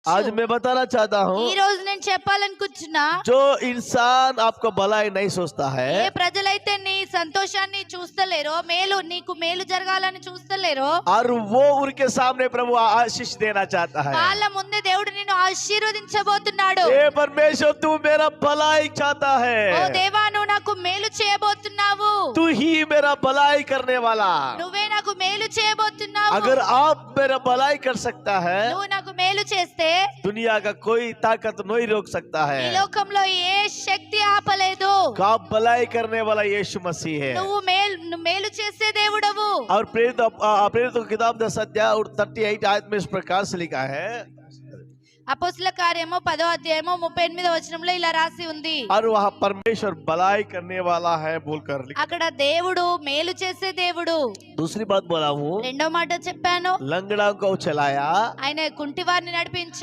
आज मैं बताना चाहता हूँ ఈ రోజు నేను చెప్పాలనుకుంటున్నా, जो इंसान आपको भलाई नहीं सोचता ఏ है ప్రజలైతే నీ సంతోషాన్ని చూస్తలేరో, నీకు మేలు జరగాలని చూస్తలేరో, और वो उनके सामने प्रभु आशीष देना चाहता है। వాళ్ళ ముందే దేవుడు నిన్ను ఆశీర్వదించబోతున్నాడు. हे परमेश्वर तू मेरा भलाई चाहता ఓ है, దేవా, నువ్వు నాకు మేలు చేయబోతున్నావు. तू ही मेरा भलाई करने वाला। నువ్వే నాకు మేలు చేయబోతున్నావు. अगर आप मेरा भलाई कर सकता है, నువ్వు నాకు మేలు చేస్తే दुनिया का कोई ताकत नहीं रोक सकता ఈ है। లోకంలో ఏ శక్తి ఆపలేదు. आप भलाई करने वाला यीशु मसीह है। నువ్వు మేలు చేసే దేవుడవు. और प्रेरितों की किताब 10 अध्याय और 38 आयत में इस प्रकार से लिखा है, అపోస్తల కార్యము 10వ అధ్యాయము 38వ వచనంలో ఇలా రాసి ఉంది. और वहाँ परमेश्वर भलाई करने वाला है बोलकर लिखा। అక్కడ దేవుడు మేలు చేసే దేవుడు. दूसरी बात बोला हूँ, రెండో మాట చెప్పాను, लंगड़ा को चलाया, ఆయన కుంటివారిని నడిపించాడు.